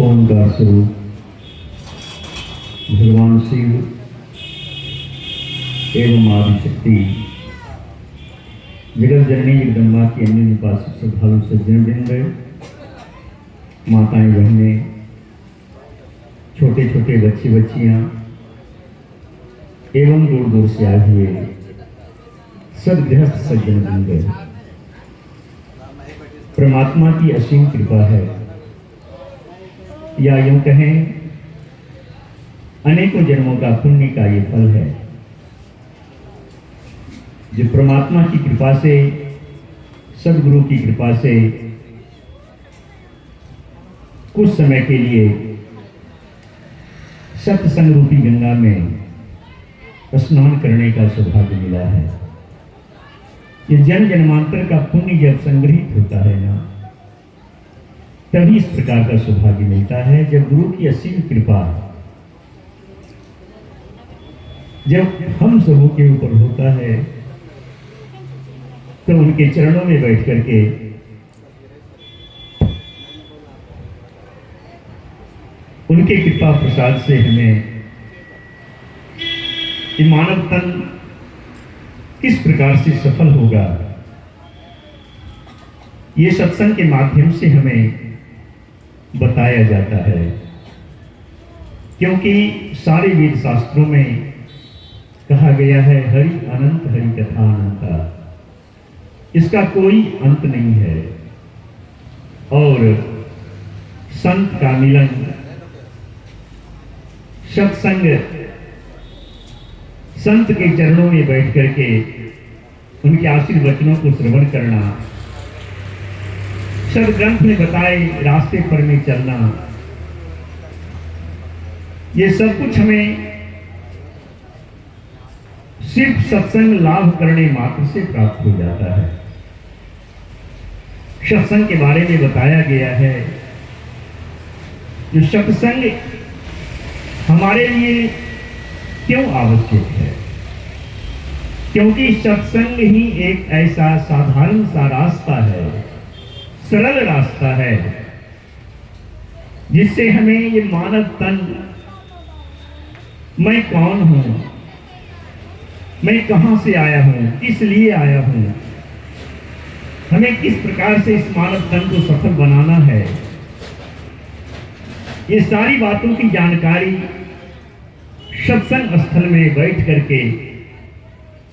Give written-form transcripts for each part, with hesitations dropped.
ओंकार स्वरूप भगवान शिव एवं आदिशक्ति जगत जननी जगदम्बा की अन्य निपासित श्रद्धालु सज्जन वृंद, माताएं बहनें, छोटे छोटे बच्चे बच्चियां एवं दूर दूर से आए हुए सदगृहस्थ सज्जन वृंद, परमात्मा की असीम कृपा है या यूं कहें अनेकों जन्मों का पुण्य का ये फल है जो परमात्मा की कृपा से, सदगुरु की कृपा से कुछ समय के लिए सत्संग रूपी गंगा में स्नान करने का सौभाग्य मिला है। ये जन्म जन्मांतर का पुण्य जब संग्रहित होता है ना, तभी इस प्रकार का सौभाग्य मिलता है। जब गुरु की असीम कृपा जब हम सबों के ऊपर होता है तो उनके चरणों में बैठ करके उनके कृपा प्रसाद से हमें ये मानव तन किस प्रकार से सफल होगा, ये सत्संग के माध्यम से हमें बताया जाता है। क्योंकि सारे वेद शास्त्रों में कहा गया है हरि अनंत, हरि कथा अनंता, इसका कोई अंत नहीं है। और संत का मिलन, सत्संग, संत के चरणों में बैठ करके उनके आशीर्वचनों को श्रवण करना, सब ग्रंथ में बताए रास्ते पर में चलना, ये सब कुछ हमें सिर्फ सत्संग लाभ करने मात्र से प्राप्त हो जाता है। सत्संग के बारे में बताया गया है, जो सत्संग हमारे लिए क्यों आवश्यक है, क्योंकि सत्संग ही एक ऐसा साधारण सा रास्ता है, सरल रास्ता है, जिससे हमें ये मानव तन, मैं कौन हूं, मैं कहां से आया हूं, किस लिए आया हूं, हमें किस प्रकार से इस मानव तन को सफल बनाना है, ये सारी बातों की जानकारी सत्संग स्थल में बैठ करके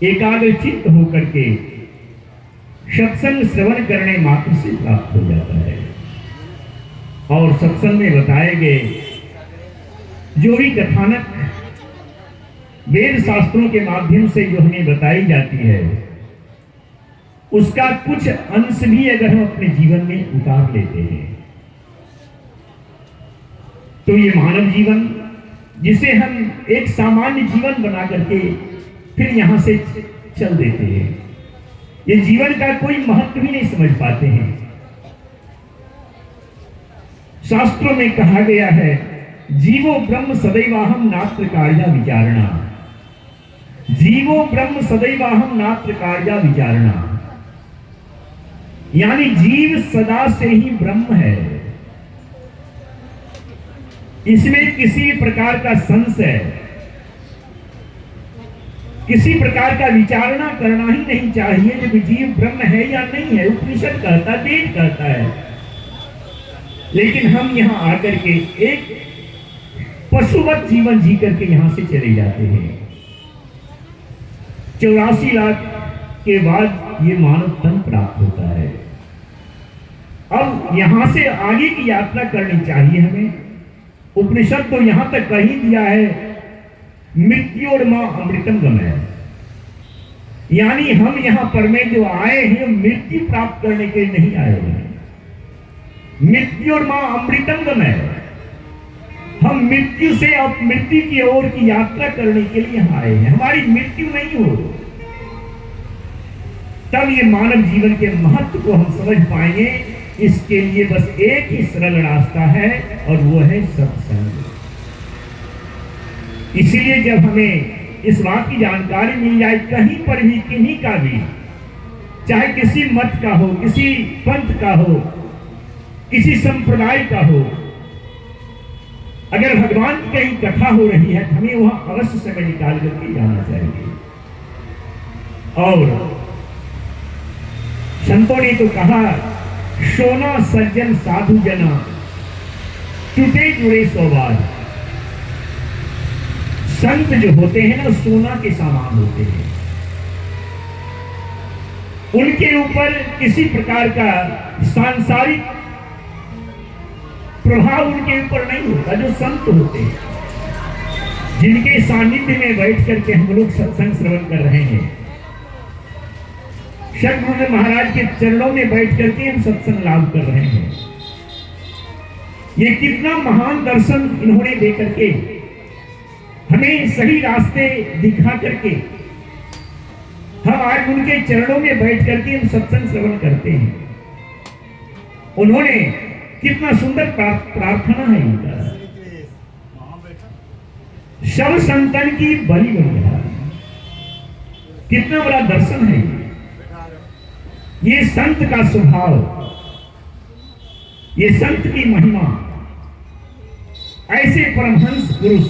एकाग्रचित्त होकर के सत्संग श्रवण करने मात्र से प्राप्त हो जाता है। और सत्संग में बताए गए जो भी कथानक वेद शास्त्रों के माध्यम से जो हमें बताई जाती है, उसका कुछ अंश भी अगर हम अपने जीवन में उतार लेते हैं तो ये मानव जीवन, जिसे हम एक सामान्य जीवन बना करके फिर यहां से चल देते हैं, ये जीवन का कोई महत्व ही नहीं समझ पाते हैं। शास्त्रों में कहा गया है, जीवो ब्रह्म सदैवाहम नात्र कार्या विचारणा, जीवो ब्रह्म सदैवाहम नात्र कार्या विचारणा, यानी जीव सदा से ही ब्रह्म है, इसमें किसी प्रकार का संशय, किसी प्रकार का विचारणा करना ही नहीं चाहिए कि जीव ब्रह्म है या नहीं है। उपनिषद कहता, वेद कहता है, लेकिन हम यहां आकर के एक पशुवत जीवन जी करके यहां से चले जाते हैं। 84 लाख के बाद ये मानव तन प्राप्त होता है। अब यहां से आगे की यात्रा करनी चाहिए हमें। उपनिषद तो यहां तक कह ही दिया है, मृत्योर्मा अमृतम गमय, यानी हम यहां पर में जो आए हैं मृत्यु प्राप्त करने के लिए नहीं आए हैं। मृत्यु और मां अमृतम गम है। हम मृत्यु से अब मृत्यु की ओर की यात्रा करने के लिए यहां आए हैं। हमारी मृत्यु नहीं हो, तब ये मानव जीवन के महत्व को हम समझ पाएंगे। इसके लिए बस एक ही सरल रास्ता है और वो है सत्संग। इसीलिए जब हमें इस बात की जानकारी मिल जाए कहीं पर भी, किन्हीं का भी, चाहे किसी मत का हो, किसी पंथ का हो, किसी संप्रदाय का हो, अगर भगवान की कहीं कथा हो रही है हमें वहां अवश्य समय निकाल करके जाना चाहिए। और संतों ने तो कहा, सोना सज्जन साधु जना टूटे जुड़े सौवाद। संत जो होते हैं ना सोना के सामान होते हैं। उनके ऊपर किसी प्रकार का सांसारिक प्रभाव उनके ऊपर नहीं होता। जो संत होते हैं, जिनके सानिध्य में बैठ करके हम लोग सत्संग श्रवण कर रहे हैं, सदगुरु महाराज के चरणों में बैठ करके हम सत्संग लाभ कर रहे हैं, ये कितना महान दर्शन इन्होंने दे करके हमें सही रास्ते दिखा करके हम आज उनके चरणों में बैठ करके हम सत्संग श्रवण करते हैं। उन्होंने कितना सुंदर प्रार्थना है इनका, सब संतन की बलि बन। कितना बड़ा दर्शन है ये संत का स्वभाव, ये संत की महिमा। ऐसे परमहंस पुरुष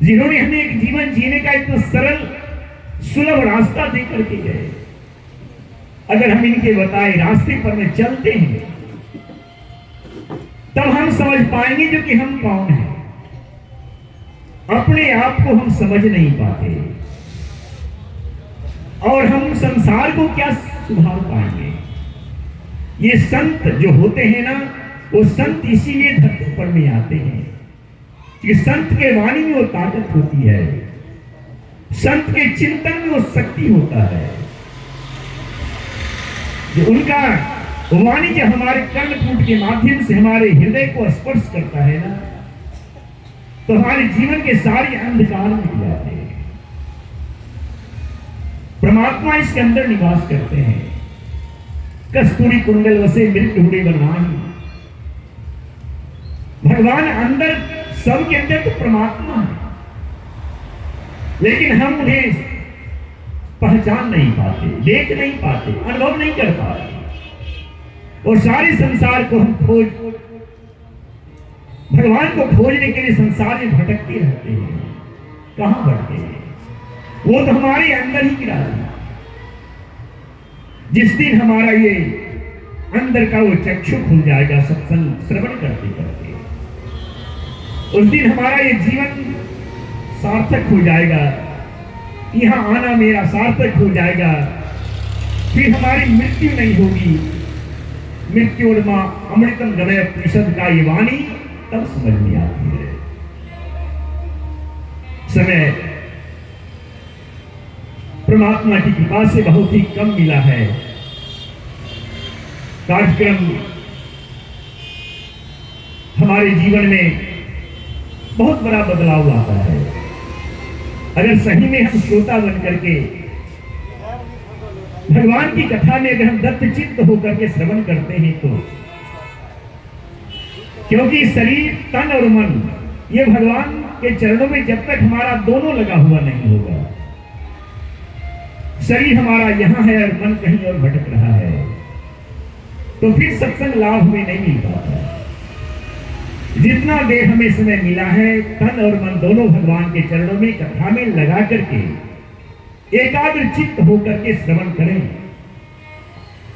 जिन्होंने हमें एक जीवन जीने का इतना सरल सुलभ रास्ता दे करके गए, अगर हम इनके बताए रास्ते पर में चलते हैं तब हम समझ पाएंगे जो कि हम कौन हैं। अपने आप को हम समझ नहीं पाते और हम संसार को क्या सुधार पाएंगे। ये संत जो होते हैं ना, वो संत इसीलिए धरती पर में आते हैं कि संत के वाणी में वो ताकत होती है, संत के चिंतन में वो शक्ति होता है। जो उनका वाणी जब हमारे कर्णपुट के माध्यम से हमारे हृदय को स्पर्श करता है ना, तो हमारे जीवन के सारे अंधकार मिट जाते हैं। परमात्मा इसके अंदर निवास करते हैं। कस्तूरी कुंडल वसे मृत्यु हुए बनाई। भगवान अंदर, सबके अंदर तो परमात्मा है, लेकिन हम उन्हें पहचान नहीं पाते, देख नहीं पाते, अनुभव नहीं कर पाते। और सारे संसार को हम भगवान को खोजने के लिए संसार में भटकते रहते हैं। कहां भटके हैं? वो तो हमारे अंदर ही गिरा है। जिस दिन हमारा ये अंदर का वो चक्षु खुल जाएगा सत्संग श्रवण करते करते, उस दिन हमारा ये जीवन सार्थक हो जाएगा। यहां आना मेरा सार्थक हो जाएगा। फिर हमारी मृत्यु नहीं होगी। मृत्यु और मां अमृतम गमय परिषद का ये वाणी तब समझ में आती है। समय परमात्मा की कृपा से बहुत ही कम मिला है। कार्यक्रम हमारे जीवन में बहुत बड़ा बदलाव लाता है। अगर सही में हम श्रोता बन करके भगवान की कथा में अगर हम दत्तचित्त होकर के श्रवण करते हैं तो, क्योंकि शरीर, तन और मन ये भगवान के चरणों में जब तक हमारा दोनों लगा हुआ नहीं होगा, शरीर हमारा यहां है और मन कहीं और भटक रहा है, तो फिर सत्संग लाभ में नहीं मिल पाता। जितना देर हमें समय मिला है, तन और मन दोनों भगवान के चरणों में कथा में लगा करके एकाग्र चित्त होकर के श्रवण करें।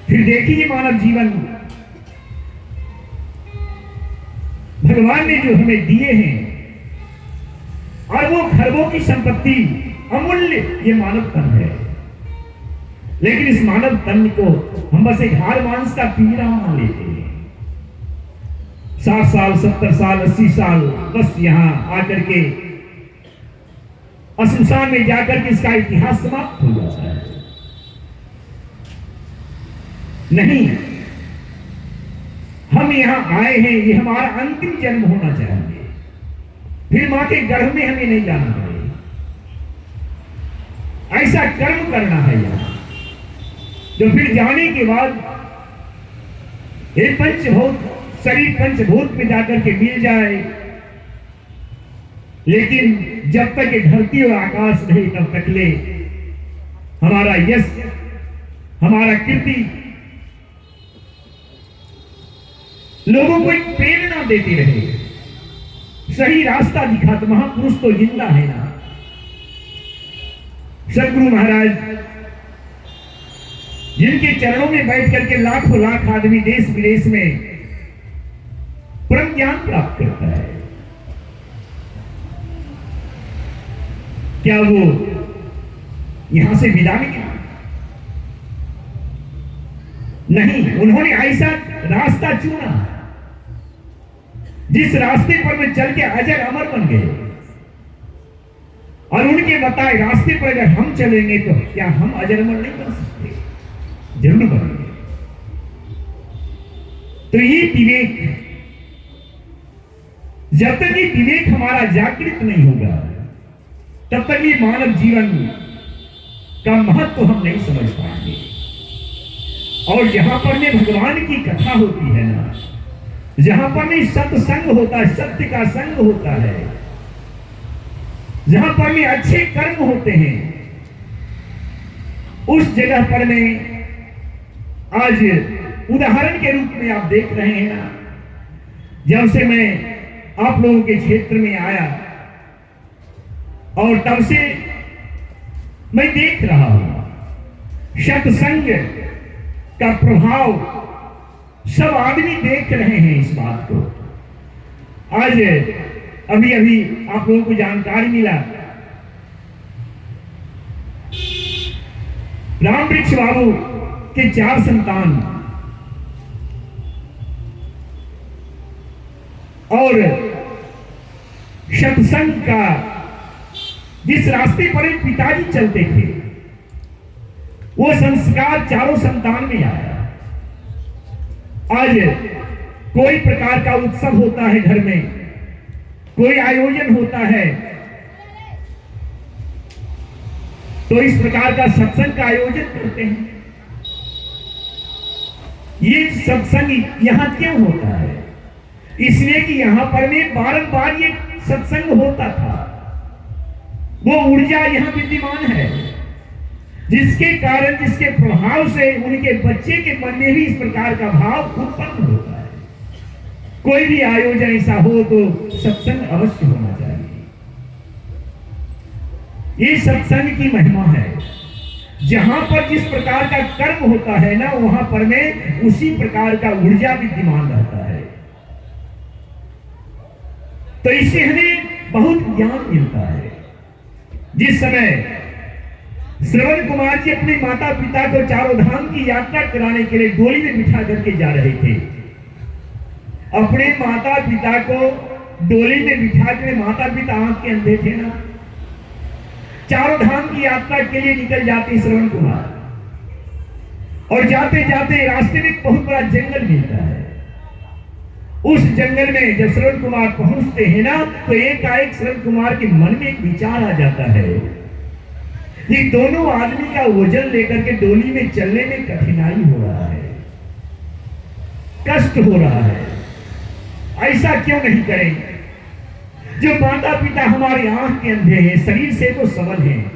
फिर देखिए मानव जीवन भगवान ने जो हमें दिए हैं, और वो खरबों की संपत्ति अमूल्य ये मानव तन है, लेकिन इस मानव तन को हम बस एक हार मांस का पिंजरा मान लेते हैं। 60 साल, 70 साल, 80 साल बस यहां आकर के और शमशान में जाकर के इसका इतिहास समाप्त हो जाता है। नहीं, हम यहां आए हैं, ये हमारा अंतिम जन्म होना चाहिए, फिर मां के गर्भ में हमें नहीं जाना चाहिए। ऐसा कर्म करना है यहां, जो फिर जाने के बाद ये पंचभूत शरीर पंचभूत में जाकर के मिल जाए। लेकिन जब तक ये धरती और आकाश नहीं, तब तक ले हमारा यश, हमारा कीर्ति लोगों को एक प्रेरणा देती रहे, सही रास्ता दिखा। तो महापुरुष तो जिंदा है ना। सदगुरु महाराज जिनके चरणों में बैठ करके लाखों लाख आदमी देश विदेश में परम ज्ञान प्राप्त करता है, क्या वो यहां से विदा नहीं? नहीं, उन्होंने ऐसा रास्ता चुना जिस रास्ते पर वे चल के अजर अमर बन गए। और उनके बताए रास्ते पर अगर हम चलेंगे तो क्या हम अजर अमर नहीं बन सकते? जरूर बनेंगे। तो ये विवेक, जब तक ये विवेक हमारा जागृत नहीं होगा, तब तक ये मानव जीवन का महत्व हम नहीं समझ पाएंगे। और जहां पर में भगवान की कथा होती है ना, जहां पर में सत्संग होता है, सत्य का संग होता है, जहां पर में अच्छे कर्म होते हैं, उस जगह पर में आज उदाहरण के रूप में आप देख रहे हैं ना, जब से मैं आप लोगों के क्षेत्र में आया और तब से मैं देख रहा हूं सत्संग का प्रभाव सब आदमी देख रहे हैं इस बात को। आज अभी अभी आप लोगों को जानकारी मिला, राम वृक्ष बाबू के 4 संतान और सत्संग का जिस रास्ते पर एक पिताजी चलते थे, वो संस्कार चारों संतान में आया। आज कोई प्रकार का उत्सव होता है घर में, कोई आयोजन होता है, तो इस प्रकार का सत्संग का आयोजन करते हैं। ये सत्संग यहां क्यों होता है? इसलिए कि यहां पर में बारंबार ये सत्संग होता था। वो ऊर्जा यहां विद्यमान है, जिसके कारण, जिसके प्रभाव से उनके बच्चे के मन में भी इस प्रकार का भाव उत्पन्न होता है। कोई भी आयोजन ऐसा हो तो सत्संग अवश्य होना चाहिए। ये सत्संग की महिमा है। जहां पर जिस प्रकार का कर्म होता है ना, वहां पर में उसी प्रकार का ऊर्जा विद्यमान रहता है। तो इससे हमें बहुत ज्ञान मिलता है। जिस समय श्रवण कुमार जी अपने माता पिता को चारों धाम की यात्रा कराने के लिए डोली में बिठा करके जा रहे थे, अपने माता पिता को डोली में बिठा कर, माता पिता आंख के अंधे थे ना, चारों धाम की यात्रा के लिए निकल जाते श्रवण कुमार। और जाते जाते रास्ते में एक बहुत बड़ा जंगल मिलता है। उस जंगल में जब श्रवण कुमार पहुंचते हैं ना, तो एकाएक श्रवण कुमार के मन में एक विचार आ जाता है, ये दोनों आदमी का वजन लेकर के डोली में चलने में कठिनाई हो रहा है, कष्ट हो रहा है। ऐसा क्यों नहीं करें? जो माता पिता हमारे आंख के अंधे हैं, शरीर से तो सबल हैं,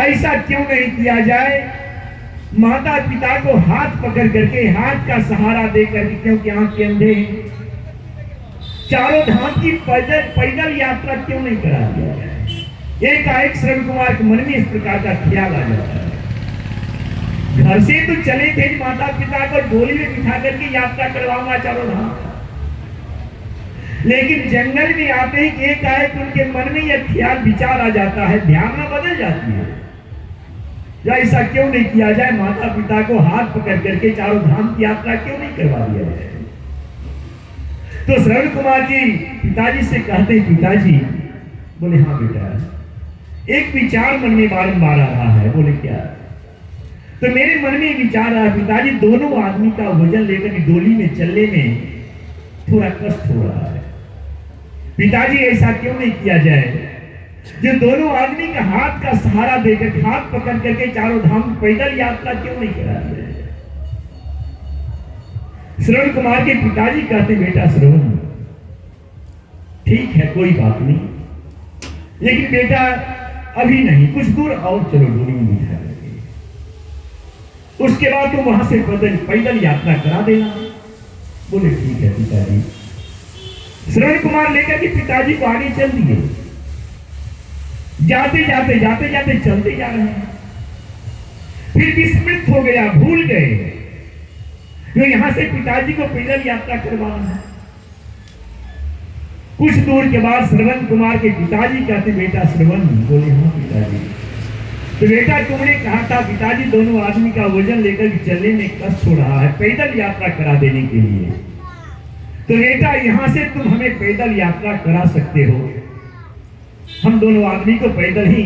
ऐसा क्यों नहीं किया जाए? माता पिता को हाथ पकड़ करके, हाथ का सहारा देकर, क्योंकि आंख के अंधे हैं, चारों धाम की पैदल यात्रा क्यों नहीं करा दिया जाए? एकाएक श्रवण कुमार के मन में इस प्रकार का ख्याल आ जाता है। घर से तो चले थे माता पिता को डोली में बिठा करके यात्रा करवाऊंगा चारों धाम, लेकिन जंगल में आते ही एकाएक उनके मन में यह ख्याल विचार आ जाता है, ध्यान बदल जाती है। या ऐसा क्यों नहीं किया जाए? माता पिता को हाथ पकड़ करके चारों धाम की यात्रा क्यों नहीं करवा दिया जाए? तो श्रवण कुमार जी पिताजी से कहते, पिताजी, बोले हाँ बेटा, एक विचार मन में बारंबार आ रहा है। बोले क्या? तो मेरे मन में विचार आया, पिताजी दोनों आदमी का वजन लेकर डोली में चलने में थोड़ा कष्ट हो रहा है। पिताजी ऐसा क्यों नहीं किया जाए जो दोनों आदमी का हाथ का सहारा देकर, हाथ पकड़ करके चारों धाम पैदल यात्रा क्यों नहीं करा जाए? श्रवण कुमार के पिताजी कहते, बेटा श्रवण, ठीक है कोई बात नहीं, लेकिन बेटा अभी नहीं, कुछ दूर और चलो, डोली में बिठा करके, उसके बाद तुम वहां से पैदल यात्रा करा देना। बोले ठीक है पिताजी। श्रवण कुमार लेकर के पिताजी को आगे चल दिए। जाते जाते चलते जा रहे हैं, फिर विस्मृत हो गया, भूल गए जो यहां से पिताजी को पैदल यात्रा करवाना है। कुछ दूर के बाद श्रवण कुमार के पिताजी कहते, बेटा श्रवण। बोले हाँ पिताजी। तो बेटा तुमने कहा था पिताजी दोनों आदमी का वजन लेकर चलने में कष्ट हो रहा है, पैदल यात्रा करा देने के लिए, तो बेटा यहां से तुम हमें पैदल यात्रा करा सकते हो, हम दोनों आदमी को पैदल ही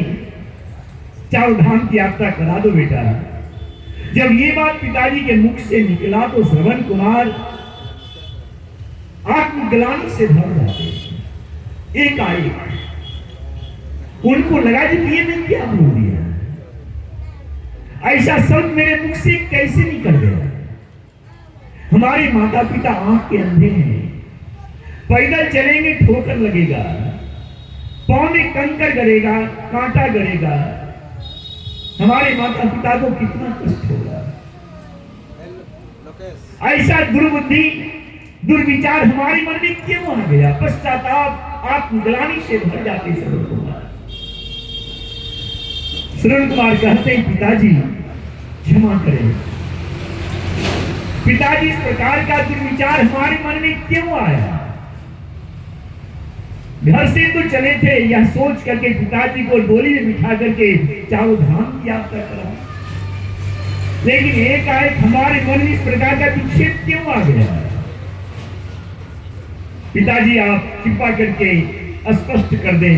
चारों धाम की यात्रा करा दो बेटा। जब ये बात पिताजी के मुख से निकला तो श्रवण कुमार आत्मग्लानि से भर जाते। एकाएक उनको लगा कि ये मैं क्या बोल दिया, ऐसा शब्द मेरे मुख से कैसे निकल गया? हमारे माता पिता आंख के अंधे हैं, पैदल चलेंगे ठोकर लगेगा, पांव में कंकर गड़ेगा, कांटा गड़ेगा, हमारे माता पिता को कितना कष्ट होगा। ऐसा दुर्बुद्धि दुर्विचार हमारे मन में क्यों आ गया? पश्चाताप आत्मग्लानि से भर जाते श्रवण कुमार। श्रवण कुमार कहते हैं पिताजी क्षमा करें, पिताजी इस प्रकार का दुर्विचार हमारे मन में क्यों आया? घर से तो चले थे यह सोच करके पिताजी को डोली में बिठा करके चारों धाम की यात्रा करा, लेकिन एकाएक हमारे मन में इस प्रकार का विक्षेप क्यों आ गया? पिताजी आप कृपा करके स्पष्ट कर दें,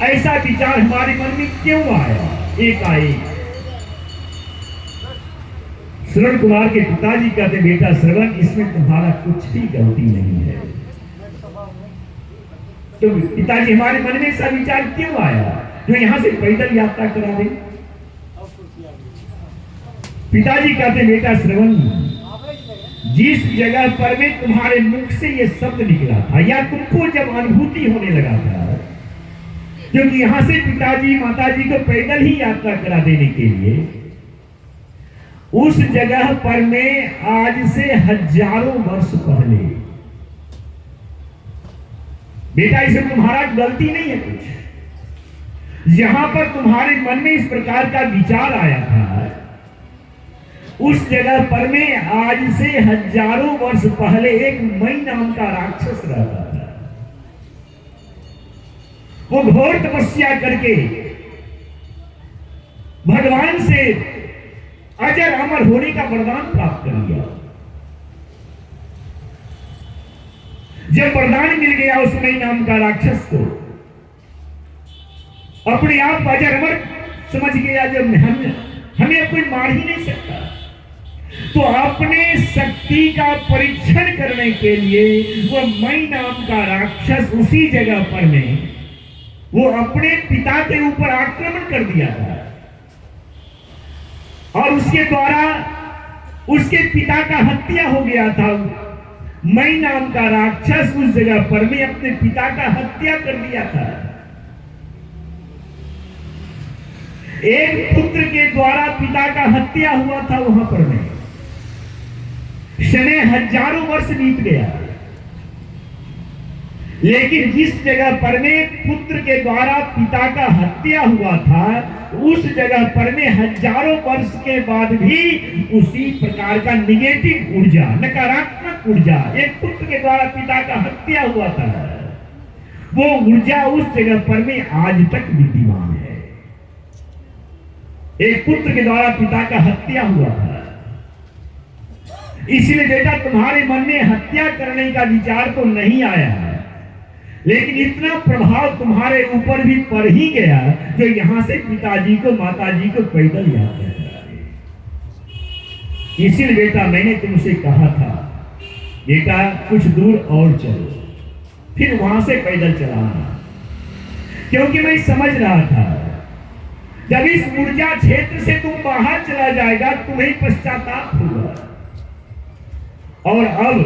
ऐसा विचार हमारे मन में क्यों आया एकाएक? श्रवण कुमार के पिताजी कहते, बेटा श्रवण, इसमें तुम्हारा कुछ भी गलती नहीं है। तो पिताजी हमारे मन में ऐसा विचार क्यों आया जो यहां से पैदल यात्रा करा दे? पिताजी कहते, बेटा श्रवण, जिस जगह पर में तुम्हारे मुख से ये शब्द निकला था या तुमको जब अनुभूति होने लगा था, क्योंकि यहां से पिताजी माताजी को पैदल ही यात्रा करा देने के लिए, उस जगह पर में आज से हजारों वर्ष पहले, बेटा इसमें तुम्हारा गलती नहीं है कुछ, जहां पर तुम्हारे मन में इस प्रकार का विचार आया था, उस जगह पर में आज से हजारों वर्ष पहले एक मई नाम का राक्षस रहता था। वो घोर तपस्या करके भगवान से अजर अमर होने का वरदान प्राप्त कर लिया। जब वरदान मिल गया उस मई नाम का राक्षस को, अपने आप अजर अमर समझ गया, जब हमें कोई मार ही नहीं सकता, तो अपने शक्ति का परीक्षण करने के लिए वो मई नाम का राक्षस उसी जगह पर में वो अपने पिता के ऊपर आक्रमण कर दिया था, और उसके द्वारा उसके पिता का हत्या हो गया था। मई नाम का राक्षस उस जगह पर में अपने पिता का हत्या कर दिया था। एक पुत्र के द्वारा पिता का हत्या हुआ था वहां पर में, शने हजारों वर्ष बीत गया, लेकिन जिस जगह पर में पुत्र के द्वारा पिता का हत्या हुआ था, उस जगह पर में हजारों वर्ष के बाद भी उसी प्रकार का निगेटिव ऊर्जा, नकारात्मक ऊर्जा, एक पुत्र के द्वारा पिता का हत्या हुआ था, वो ऊर्जा उस जगह पर में आज तक विद्यमान है। एक पुत्र के द्वारा पिता का हत्या हुआ था, इसलिए बेटा तुम्हारे मन में हत्या करने का विचार तो नहीं आया है, लेकिन इतना प्रभाव तुम्हारे ऊपर भी पड़ ही गया जो यहां से पिताजी को माताजी को पैदल याद है। इसीलिए बेटा मैंने तुमसे कहा था बेटा कुछ दूर और चलो, फिर वहां से पैदल चलाना, क्योंकि मैं समझ रहा था जब इस ऊर्जा क्षेत्र से तुम बाहर चला जाएगा तुम्हें पश्चाताप होगा। और अब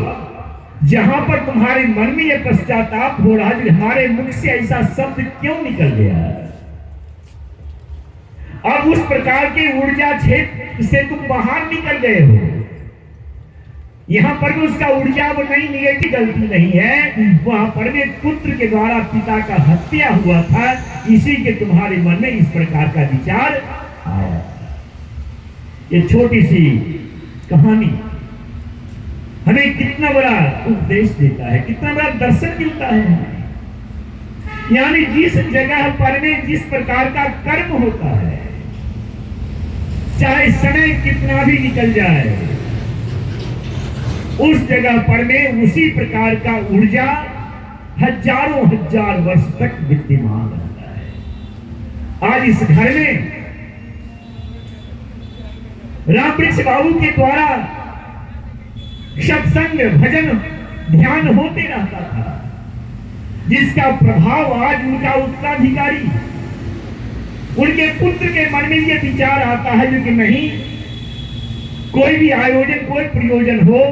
जहां पर तुम्हारे मन में यह पश्चाताप हो रहा है, हमारे मुख से ऐसा शब्द क्यों निकल गया है, अब उस प्रकार के ऊर्जा क्षेत्र से तुम बाहर निकल गए हो। यहां पर भी उसका ऊर्जा वो नहीं, निगेटिव गलती नहीं है, वहां पर भी पुत्र के द्वारा पिता का हत्या हुआ था, इसी के तुम्हारे मन में इस प्रकार का विचार आया। ये छोटी सी कहानी हमें कितना बड़ा उपदेश देता है, कितना बड़ा दर्शन मिलता है। यानी जिस जगह पर में जिस प्रकार का कर्म होता है, चाहे समय कितना भी निकल जाए, उस जगह पर में उसी प्रकार का ऊर्जा हजारों हजार वर्ष तक विद्यमान रहता है। आज इस घर में रामवृक्ष बाबू के द्वारा सत्संग भजन ध्यान होते रहता था, जिसका प्रभाव आज उनका उत्तराधिकारी उनके पुत्र के मन में यह विचार आता है जो कि नहीं, कोई भी आयोजन कोई प्रयोजन हो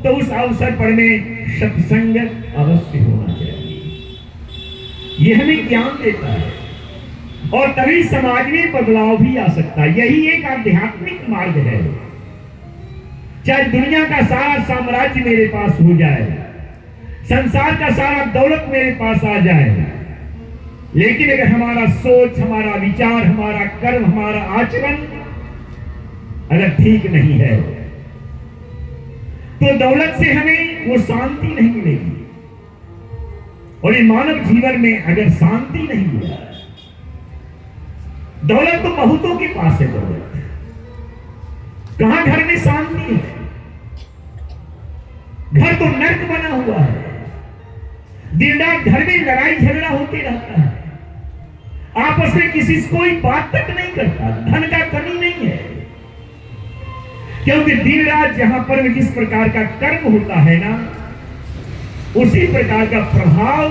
तो उस अवसर पर में सत्संग अवश्य होना चाहिए। यह हमें ज्ञान देता है और तभी समाज में बदलाव भी आ सकता है। यही एक आध्यात्मिक मार्ग है। चाहे दुनिया का सारा साम्राज्य मेरे पास हो जाए, संसार का सारा दौलत मेरे पास आ जाए, लेकिन अगर हमारा सोच, हमारा विचार, हमारा कर्म, हमारा आचरण अगर ठीक नहीं है तो दौलत से हमें वो शांति नहीं मिलेगी। और ये मानव जीवन में अगर शांति नहीं मिला, दौलत तो बहुतों के पास है, दौलत कहां घर में शांति है? घर तो नर्क बना हुआ है, दिन रात घर में लड़ाई झगड़ा होते रहता है, आपस में किसी से कोई बात तक नहीं करता, धन का कमी नहीं है, क्योंकि दिन रात जहां पर जिस प्रकार का कर्म होता है ना, उसी प्रकार का प्रभाव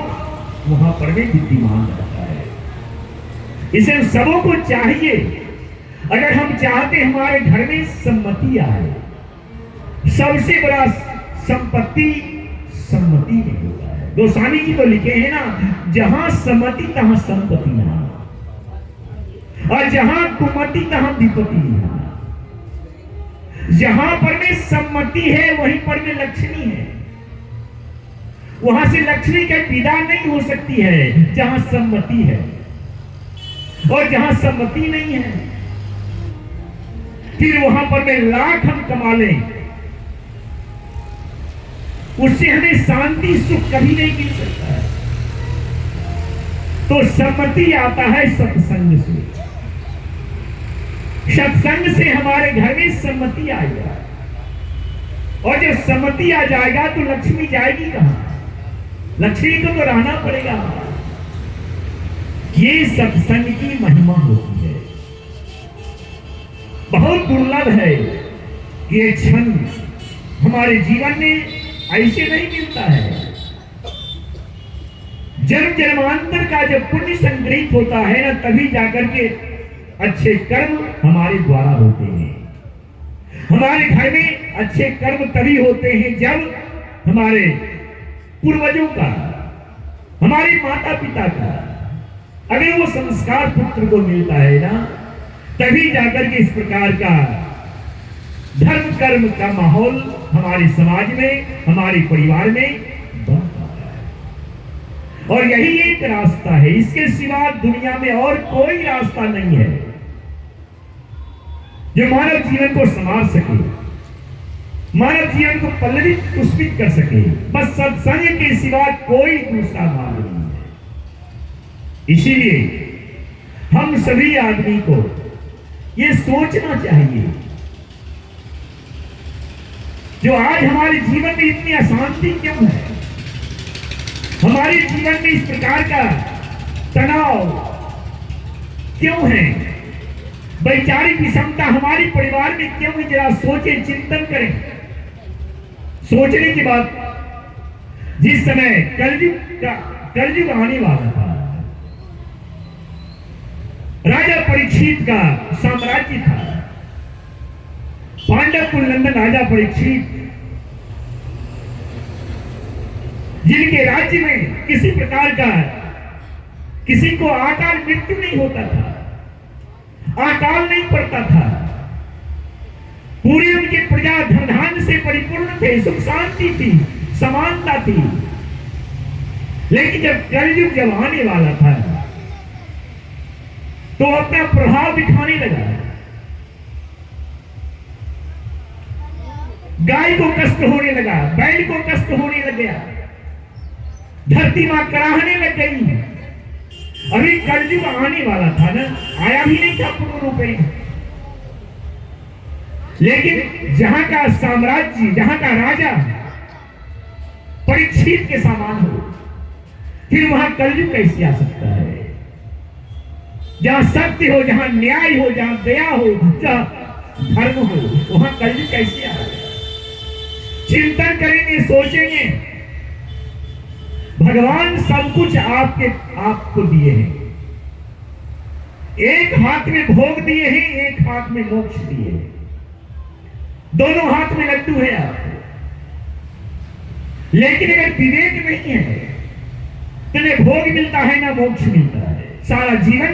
वहां पर भी विद्यमान रहता है। इसे सबों को चाहिए, अगर हम चाहते हमारे घर में सम्मति आए, सबसे बड़ा संपत्ति सम्मति नहीं होता है। गोस्वामी जी तो लिखे हैं ना, जहां सम्मति तहां संपत्ति ना, और जहां कुमति तहां विपत्ति ना। जहां पर में सम्मति है वहीं पर में लक्ष्मी है, वहां से लक्ष्मी का विदा नहीं हो सकती है जहां सम्मति है। और जहां सम्मति नहीं है फिर वहां पर में लाख हम कमा लें, उससे हमें शांति सुख कभी नहीं मिल सकता है। तो सम्मति आता है सत्संग से, सत्संग से हमारे घर में सम्मति आएगा, और जब सम्मति आ जाएगा तो लक्ष्मी जाएगी कहां? लक्ष्मी को तो रहना पड़ेगा। ये सत्संग की महिमा होती है। बहुत दुर्लभ है कि ये क्षण हमारे जीवन में ऐसे नहीं मिलता है। जन्म जन्मांतर का जब पुण्य संग्रहित होता है ना, तभी जाकर के अच्छे कर्म हमारे द्वारा होते हैं। हमारे घर में अच्छे कर्म तभी होते हैं जब हमारे पूर्वजों का, हमारे माता पिता का अगर वो संस्कार पुत्र को मिलता है ना, तभी जाकर के इस प्रकार का धर्म कर्म का माहौल हमारे समाज में, हमारे परिवार में बन पाता है। और यही एक रास्ता है, इसके सिवा दुनिया में और कोई रास्ता नहीं है जो मानव जीवन को संवार सके, मानव जीवन को पल्लवित पुष्पित कर सके। बस सत्संग के सिवा कोई दूसरा मार्ग नहीं है। इसीलिए हम सभी आदमी को ये सोचना चाहिए, जो आज हमारे जीवन में इतनी अशांति क्यों है, हमारे हमारे जीवन में इस प्रकार का तनाव क्यों है? वैचारिक विषमता हमारे परिवार में क्यों है? जरा सोचे, चिंतन करें। सोचने के बाद जिस समय कलयुग आने वाला था, राजा परीक्षित का साम्राज्य था। पांडव कुल नंदन राजा परीक्षित, जिनके राज्य में किसी प्रकार का किसी को अकाल मृत्यु नहीं होता था, अकाल नहीं पड़ता था। पूरी उनकी प्रजा धन धान्य से परिपूर्ण थे, सुख शांति थी, समानता थी। लेकिन जब कलयुग जब आने वाला था तो अपना प्रभाव दिखाने लगा। गाय को कष्ट होने लगा, बैल को कष्ट होने लग गया, धरती मां कराहने लग गई। अभी कलयुग आने वाला था ना, आया भी नहीं था पूर्ण रूप में। लेकिन जहां का साम्राज्य, जहां का राजा परीक्षित के समान हो, फिर वहां कलयुग कैसे आ सकता है? जहां सत्य हो, जहां न्याय हो, जहां दया हो, जहां धर्म हो, वहां कलयुग कैसे आ? चिंतन करेंगे, सोचेंगे। भगवान सब कुछ आपको दिए हैं। एक हाथ में भोग दिए हैं, एक हाथ में मोक्ष दिए हैं। दोनों हाथ में लड्डू है आपको। लेकिन अगर विवेक नहीं है, तुम्हें भोग मिलता है ना मोक्ष मिलता है। सारा जीवन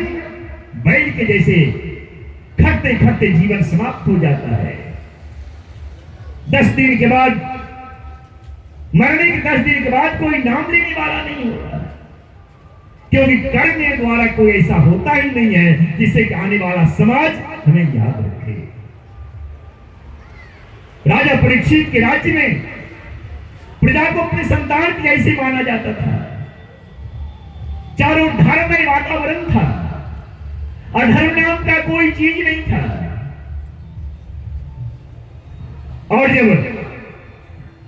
बैल के जैसे खटते खटते जीवन समाप्त हो जाता है। 10 दिन के बाद, मरने के 10 दिन के बाद कोई नाम लेने वाला नहीं होता, क्योंकि करने द्वारा कोई ऐसा होता ही नहीं है जिससे कि आने वाला समाज हमें याद रखे। राजा परीक्षित के राज्य में प्रजा को अपने संतान की ऐसे माना जाता था। चारों धर्ममय वातावरण था, अधर्म नाम का कोई चीज नहीं था। और जब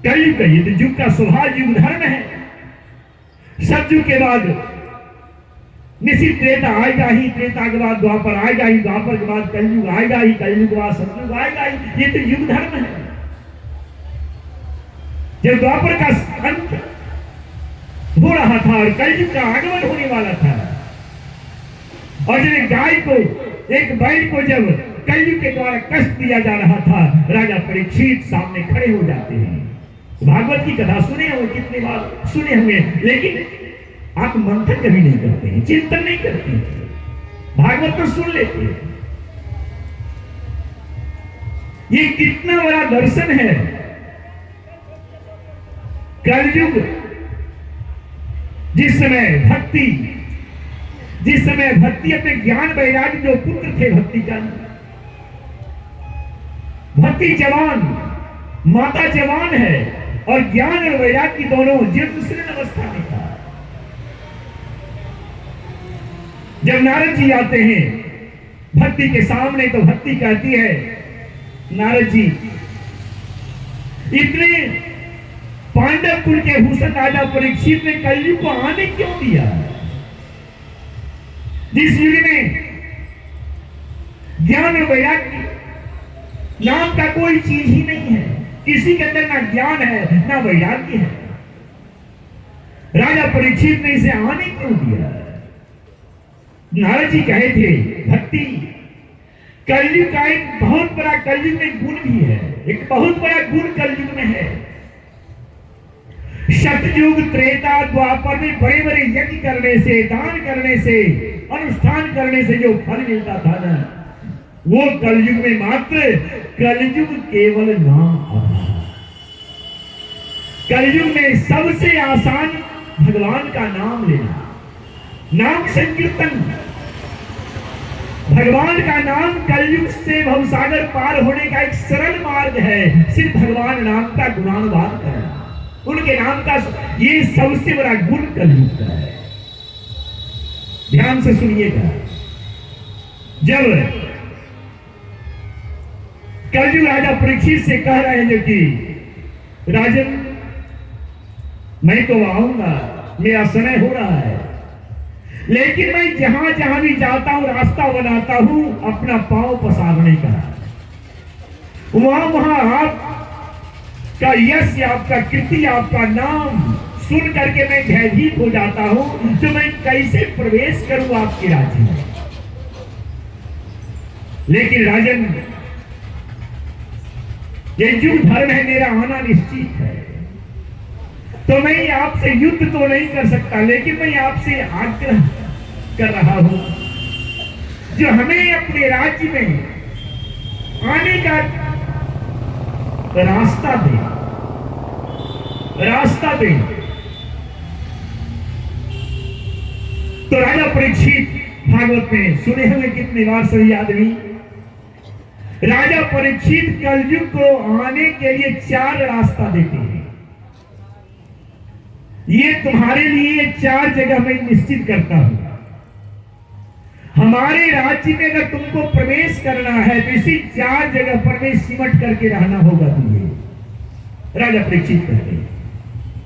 कलयुग का युद्ध, युग का स्वभाव युग धर्म है। सतयुग के बाद निश्चित त्रेता आएगा ही, त्रेता के बाद द्वापर आएगा ही, द्वापर के बाद कलयुग आएगा ही, कलयुग के बाद सतयुग आएगा ही। ये तो युग धर्म है। जब द्वापर का अंत हो रहा था और कलयुग का आगमन होने वाला था, और जब गाय को, एक बैल को जब कलयुग के द्वारा कष्ट दिया जा रहा था, राजा परीक्षित सामने खड़े हो जाते हैं। भागवत की कथा सुने होंगे, कितनी बार सुने होंगे, लेकिन आप मंथन कभी नहीं करते हैं, चिंतन नहीं करते हैं। भागवत तो सुन लेते हैं। ये कितना बड़ा दर्शन है। कलयुग जिस समय भक्ति अपने ज्ञान वैराग्य, जो पुत्र थे भक्ति का, भक्ति जवान, माता जवान है, और ज्ञान और वैराग्य दोनों जीर्ण अवस्था में था। जब नारद जी आते हैं भक्ति के सामने, तो भक्ति कहती है, नारद जी, इतने पांडव कुल के भूषण राजा परीक्षित ने कलयुग को आने क्यों दिया? जिस युग में ज्ञान और वैराग्य नाम का कोई चीज ही नहीं है, किसी के अंदर ना ज्ञान है ना वैराग्य है, राजा परीक्षित ने इसे आने क्यों दिया? नारद जी कहे थे, भक्ति कलयुग का एक बहुत बड़ा, कलयुग में गुण भी है, एक बहुत बड़ा गुण कलयुग में है। सतयुग त्रेता द्वापर में बड़े बड़े यज्ञ करने से, दान करने से, अनुष्ठान करने से जो फल मिलता था ना, वो कलयुग में मात्र, कलयुग केवल नाम आधार। कलयुग में सबसे आसान भगवान का नाम लेना, नाम संकीर्तन। भगवान का नाम कलयुग से भवसागर पार होने का एक सरल मार्ग है। सिर्फ भगवान नाम का गुणानुवाद करना, उनके नाम का, ये सबसे बड़ा गुण कलयुग का है। ध्यान से सुनिएगा। जब कलयुग राजा परीक्षित से कह रहे हैं जो कि राजन, मैं तो आऊंगा, मेरा समय हो रहा है, लेकिन मैं जहां जहां भी जाता हूं रास्ता बनाता हूं अपना पांव पसारने का, वहां वहां आपका यश, आपका कीर्ति, आपका नाम सुन करके मैं भयभीत हो जाता हूं, तो मैं कैसे प्रवेश करूं आपके राज्य में। लेकिन राजन, ये युग धर्म है, मेरा आना निश्चित है, तो मैं आपसे युद्ध तो नहीं कर सकता, लेकिन मैं आपसे आग्रह कर रहा हूं, जो हमें अपने राज्य में आने का रास्ता दे, रास्ता दे। तो राजा परीक्षित, भागवत में सुने हुए कितने बार सभी आदमी, राजा परीक्षित कलयुग को आने के लिए 4 रास्ता देते हैं। ये तुम्हारे लिए 4 जगह मैं निश्चित करता हूं। हमारे राज्य में अगर तुमको प्रवेश करना है तो इसी 4 जगह पर में सिमट करके रहना होगा तुझे। राजा परीक्षित कहते हैं,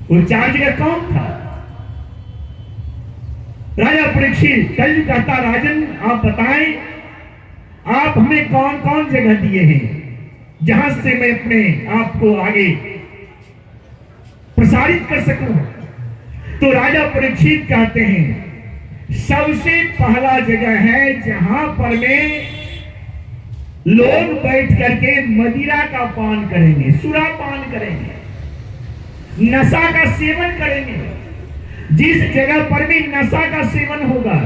वो 4 जगह कौन था? राजा परीक्षित कलयुग कहता, राजन आप बताएं, आप हमें कौन कौन जगह दिए हैं जहां से मैं अपने आप को आगे प्रसारित कर सकूं। तो राजा परीक्षित कहते हैं, सबसे पहला जगह है जहां पर में लोग बैठ करके मदिरा का पान करेंगे, सुरा पान करेंगे, नशा का सेवन करेंगे। जिस जगह पर भी नशा का सेवन होगा,